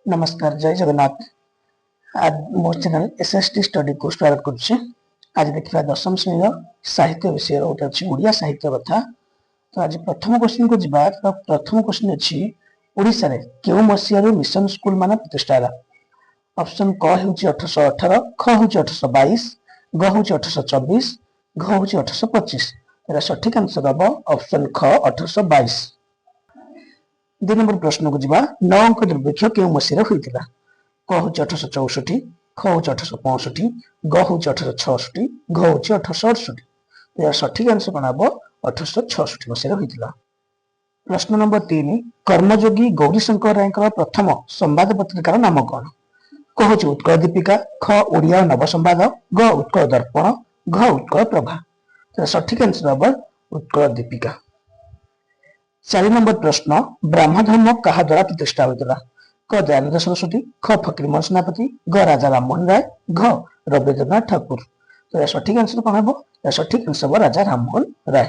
नमस्कार, जय जगन्नाथ। आज मो चैनल एसएसटी स्टडी को स्वागत करुचे। आज देखिए दशम श्रेणी साहित्य विषय गोटे अच्छी ओडिया साहित्य कथा। तो आज प्रथम क्वेश्चन को जीवा। तो प्रथम क्वेश्चन अच्छी ओडिशा रे केउ मसिया रे मिशन स्कूल माने प्रतिष्ठा होला। ऑप्शन क होची 1818, ख होची 1822, ग होची 1824, घ होची 1825। एरा सठिक आंसर हबो ऑप्शन ख 1822। 2 नंबर प्रश्न को जीवा। 9 अंक दुर्भिक्ष केउ मसिया रे होइतिला। क होची 1864, ख होची 1865, ग होची 1866, घ होची 1868। एरा सठिक आंसर कोन हबो 1866 मसिया रे होइतिला। प्रश्न नंबर 3 कर्मयोगी गौरीशंकर रायकर प्रथम संवाद पत्रिकार नाम कोन। क होची उत्कल दीपिका, ख ओडिया नव संवाद, ग उत्कल दर्पण, घ उत्कल प्रभा। एरा सठिक आंसर हबो उत्कल दीपिका। 4 नंबर प्रश्न ब्राह्म धर्म कहा द्वारा प्रतिष्ठा होता। क दयानंद सरस्वती, ख फकीरमोहन सेनापति, ग राजा राममोहन राय, घ रविंद्रनाथ ठाकुर। तो सठिक आंसर कौन हम? सठिक आंसर राजा राममोहन राय।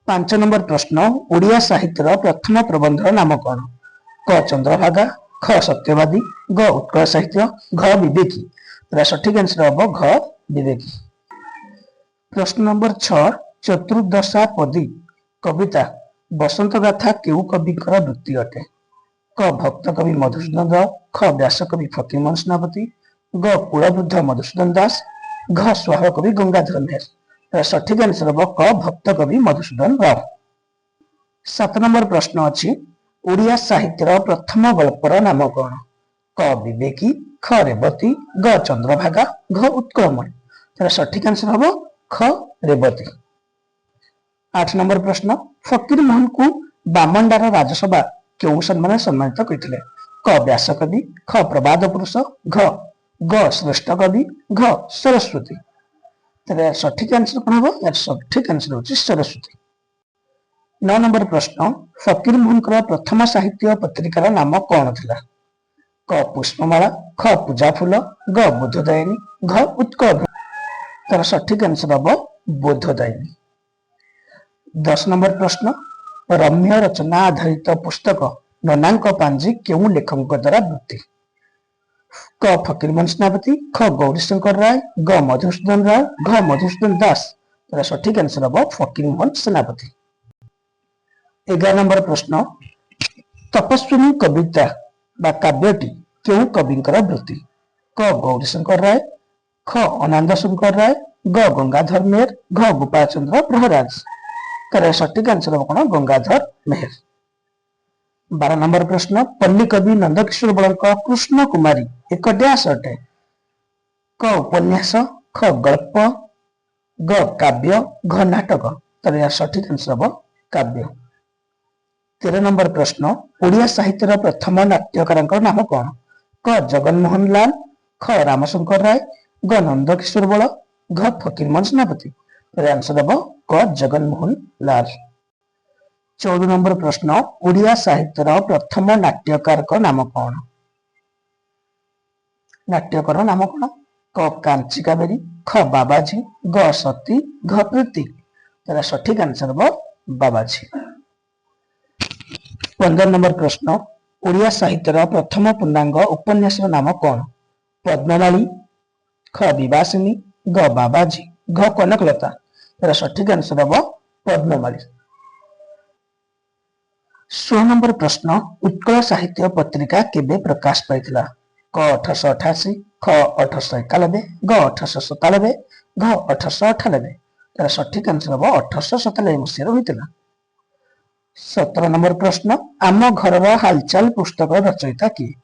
5 नंबर प्रश्न ओडिया साहित्यर प्रथम प्रबंधर नाम कौन। क चंद्रभागा, ख सत्यवादी, ग उत्कल साहित्य, घ विवेकी। तो सठिक आंसर हम घ विवेकी। प्रश्न नंबर 6 चतुर्दशा पदी कविता बसंत गाथा केउ कविकर वृत्ति अटे। क भक्त कवि मधुसूदन राव, ख व्यास कवि फकीरमोहन सेनापति, ग कुलवृद्ध मधुसूदन दास, घ स्वाह कवि गंगाधर मेहर। सठिक आंसर हम क भक्त कवि मधुसूदन राव। 7 नंबर प्रश्न अछि ओडिया साहित्यर प्रथम गल्पर नाम कौन। क विवेकी, ख रेवती, ग चंद्रभागा, घ उत्कलमणि। सठिक आंसर हम ख रेवती। 8 नंबर प्रश्न फकीर मोहन को बामंडार राजसभा केउ सम्मान सम्मानित करथिले। क व्यास कवि, ख प्रबाद पुरुष, घ ग श्रेष्ठ कवि, घ सरस्वती। तेरे सठिक आंसर कोन हबो? यार सठिक आंसर होची सरस्वती। 9 नंबर प्रश्न फकीर मोहन कर प्रथम साहित्य पत्रिकार नाम कोन थिला। क पुष्पमाला, ख पूजा फूल, ग बोधदायिनी, घ उत्कल। तेरे सठिक आंसर हबो बोधदायिनी। 10 नंबर प्रश्न रम्य रचना आधारित पुस्तक ननांक पांजी केउ लेखक द्वारा वृत्ति। क फकीरमोहन सेनापति, ख गौरीशंकर राय, ग मधुसूदन राय, घ मधुसूदन दास। तेरा सठिक आंसर हबो फकीरमोहन सेनापति। 11 नंबर प्रश्न तपस्विनी कविता बा काव्यटी केउ कविंकर वृत्ति। क गौरीशंकर राय, ख अनंद शंकर राय, ग गंगाधर मेहर, घ गोपाल चंद्र प्रहराज। तेरा सठिक आंसर हम कौन? गंगाधर मेहर। 12 नंबर प्रश्न पल्ली कवि नंदकिशोर बल कृष्ण कुमारी एक डैश अटे। क उपन्यास, ख गल्प, ग काव्य, घ नाटक। तेरा सठिक आंसर हम काव्य। 13 नंबर प्रश्न ओडिया साहित्यर प्रथम नाट्यकार नाम कौन। क जगनमोहन लाल, ख रामशंकर राय, ग नंदकिशोर बल, घ फकीरमोहन सेनापति। तेरा आंसर हम क जगनमोहन लाल। 14 नंबर प्रश्न ओडिया साहित्यर प्रथम नाट्यकार नाम कौन। नाट्यकार नाम कौन। क कांची कावेरी, ख बाबाजी, ग सती, घ प्रीति। तेरा सठिक आंसर हम बाबाजी। 15 नंबर प्रश्न ओडिया साहित्यर प्रथम पूर्णांग उपन्यास नाम कौन। पद्ममाली, ख विवासिनी, ग बाबाजी, घ कनकलता। तेरा सठिक आंसर हम पद्ममाली। 16 नंबर प्रश्न उत्कल साहित्य पत्रिका केबे प्रकाश पाइथिला। क 1888, ख 1891, ग 1897, घ 1898। तेरा सठिक आंसर हम 1897 मसीह होइतिला। 17 नंबर प्रश्न आम घरर हालचाल पुस्तक रचयिता किए।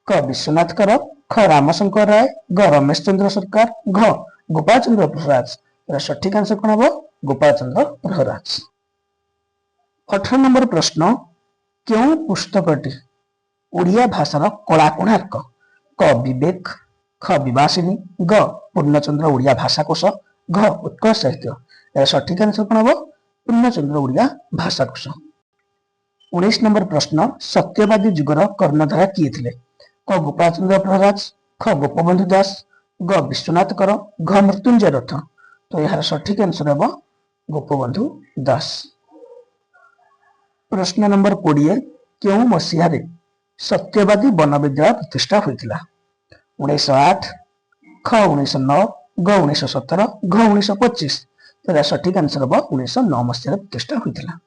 क विश्वनाथ कर, ख रामशंकर राय, ग रमेश चंद्र सरकार, घ गोपाल चंद्र प्रहराज। तेरा सठिक आंसर कौन हम? गोपाल चंद्र प्रहराज। 18 नंबर प्रश्न क्यों पुस्तकटी ओडिया भाषार कला कोणार्क। क विवेक, ख विवासिनी, ग पूर्णचंद्र ओडिया भाषाकोश, घ उत्कल साहित्य। यार सठिक आंसर कौन हम? पूर्णचंद्र ओडिया भाषाकोश। 19 नंबर प्रश्न सत्यवादी जुगर कर्णधार किए थे। क गोपाल चंद्र प्रहराज, ख गोपबंधु दास, ग विश्वनाथ कर, घ मृत्युंजय रथ। तो यार सठिक आंसर हम गोपबंधु दास। प्रश्न नंबर 20 क्यों मसीह सत्यवादी वन विद्यालय प्रतिष्ठा होता 1908 ख 1909 ग 1917 घ 1925 तो सठिक आंसर हम 1909 मसीह प्रतिष्ठा होता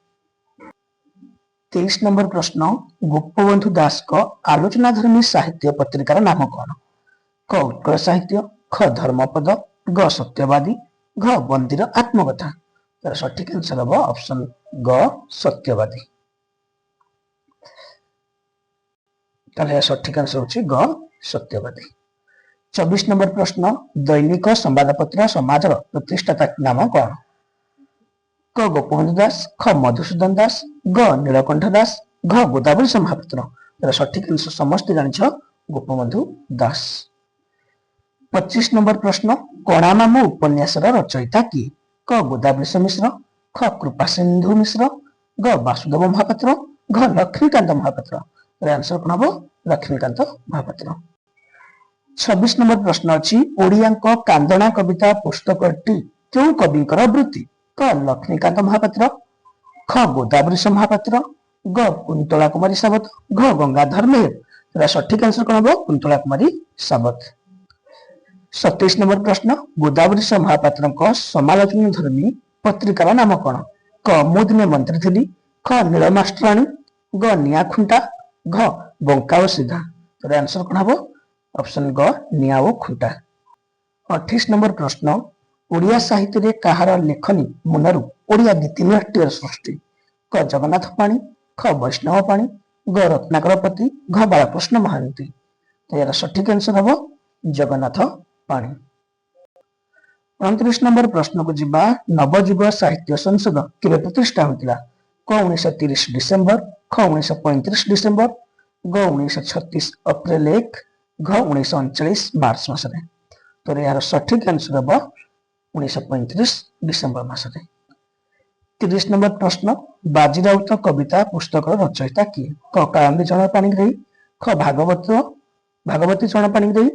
23 नंबर प्रश्न गोपबंधु दास को आलोचनाधर्मी साहित्य पत्रिकार नाम कौन क उत्कल साहित्य ख धर्मपद ग सत्यवादी घ बंदीर आत्मकथा तर सठिक आंसर हम ऑप्शन ग सत्यवादी सठिक आंसर होची ग सत्यवादी 24 नंबर प्रश्न दैनिक संवादपत्र समाजर प्रतिष्ठाता नाम कौन क गोपबंधु दास ख मधुसूदन दास ग नीलकंठ दास घ गोदावरी महापात्र तर सठिक आंसर समस्त जानिछ गोपबंधु दास 25 नंबर प्रश्न कणा नाम उपन्यासर रचयिता किए क गोदावरी मिश्र ख कृपा सिंधु मिश्र ग वासुदेव महापात्र घ लक्ष्मीकांत महापात्र आंसर कौन हम लक्ष्मीकांत महापात्र 26 नंबर प्रश्न अच्छी ओडिया कांदना कविता पुस्तक क्यों कवि वृत्ति क लक्ष्मीकांत महापात्र ख गोदावरी महापात्र ग कुंतला कुमारी सावत घ गंगाधर मेहर सठिक आंसर कौन हम कुंतला कुमारी सावत 27 नंबर प्रश्न गोदावरी महापात्र समालोचना धर्मी पत्रिकार नाम कौन क मु दिने मंत्री थी ख नीलमास्टराणी ग निया खुंटा घ बंका सीधा तो आंसर कौन हम ऑप्शन ग निया खुंटा 28 नंबर प्रश्न ओडिया साहित्य रे कहार लेखनी मुनरु ओडिया गीतिनाट्य सृष्टि क जगन्नाथ पाणी ख वैष्णव पाणी ग रत्नाकर पति घ बालकृष्ण महांती तो यार सठिक आंसर हम जगन्नाथ पाणी 29 नंबर प्रश्न को जिबा नवजुग साहित्य संसद केबे प्रतिष्ठा होतिला क 1930 डिसेंबर ख 1935 डिसेंबर ग 1936 अप्रैल 1 घ 1939 मार्च मासरे तो यार सठिक आंसर हम 1935 डिसेंबर मासरे 30 नंबर प्रश्न बाजीराउत कविता पुस्तक रचयिता किए क काळंदी चरण पाणिग्राही ख भागवती चरण पाणिग्राही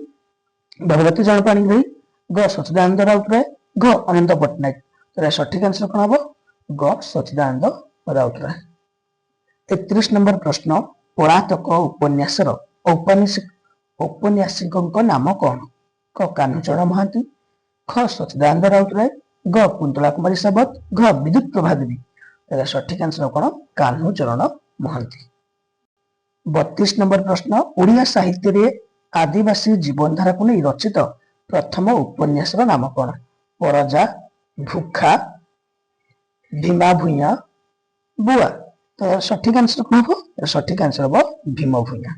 भगवती चरण पाणिग्राही ग सच्चिदानंद राउतराय घ अनंत पट्टनायक तो सठिक आंसर कौन हम ग सच्चिदानंद राउतराय 31 नंबर प्रश्न पलातक उपन्यासर औपन्यासिक नाम कौन क कान्हचरण महांती ख सच्चिदानंद राउतराय ग कुंतला कुमारी सावत घ विद्युत प्रभा देवी सठिक आंसर कौन कान्हचरण महांती 32 नंबर प्रश्न ओडिया साहित्य रे आदिवासी जीवन धारा को नहीं रचित प्रथम उपन्यासर नाम कौन परजा भूखा भीमा भूया बुआ तो सठिक आंसर कौन हम सठिक आंसर हम भीम भूया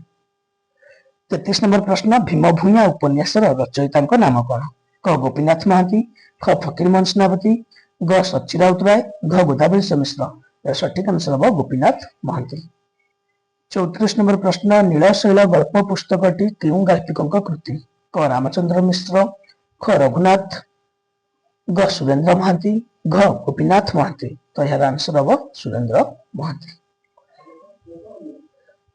33 नंबर प्रश्न भीम भूया उपन्यासर रचयिता नाम कौन क गोपीनाथ महांती ख फकीरमोहन सेनापति ग सच्ची राउतराय घ गोदावरी मिश्र सठिक आंसर हम गोपीनाथ महांती 34 नंबर प्रश्न नीलशैल गल्प पुस्तक क्यों गाल्पिकों कृति क रामचंद्र मिश्र ख रघुनाथ ग सुरेंद्र महांती घ गोपीनाथ महांती तो यार आंसर हम सुरेंद्र महांती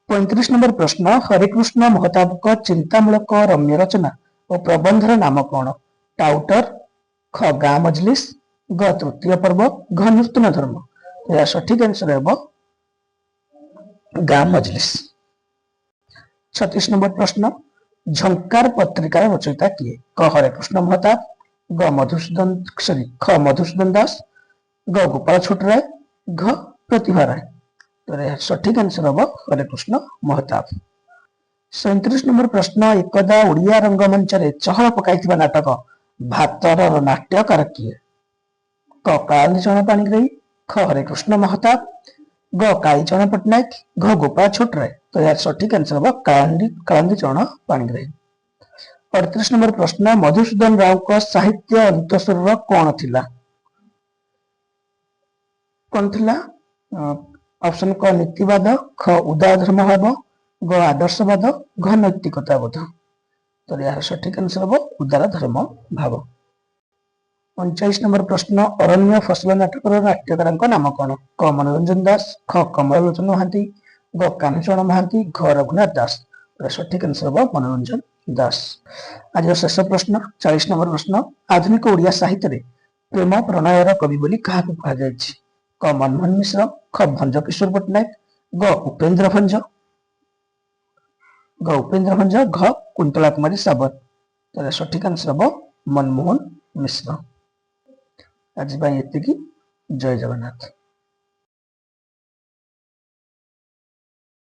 35 नंबर प्रश्न हरिकृष्ण महताब चिंतामूलक रम्य रचना और प्रबंधर नाम कौन टाउटर ख गाँ मजलिस ग तृतीय पर्व घ नूतन धर्म तो यार सठिक आंसर हम गाँ मजलिस 36 नंबर प्रश्न झंकार पत्रिकार रचयिता किए क हरिकृष्ण महताब ग ख मधुसूदन दास ग गोपाल छोटराय घ प्रतिभा राय तो सठिक आंसर हम हरिकृष्ण महताब 37 नंबर प्रश्न एकदा ओडिया रंगमंच रे चहल पकाई नाटक भातर नाट्यकार किए क काळंदी चरण पाणिग्राही ख हरिकृष्ण महताब ग कालीचरण पट्टनायक घ गोपाल छोटराय तो यार सठिक आंसर हम काळंदी चरण पाणिग्राही 38 नंबर प्रश्न मधुसूदन राव का साहित्य अंतस्वर कौन थिला ऑप्शन क नीतिवाद ख उदार धर्म भाव ग आदर्शवाद घ नैतिकता बोध तो यार सठिक आंसर हम उदार धर्म भाव 39 नंबर प्रश्न अरण्य फसल नाटक नाट्यकार नाम कौन क मनोरंजन दास ख कमलोचन महांती ग कान्हचरण महांती घ रघुनाथ दास सठिक आंसर हम मनोरंजन दास आज शेष प्रश्न 40 नंबर प्रश्न आधुनिक ओडिया साहित्य रे प्रेम प्रणयर कवि बोली क्या कह क मनमोहन मिश्र ख भंज किशोर पट्टनायक ग उपेन्द्र भंज घ उपेन्द्र भंज, घ कुंतला कुमारी सावंत। तो सठिक आंसर हम मनमोहन मिश्र। आज एतिकी। जय जगन्नाथ।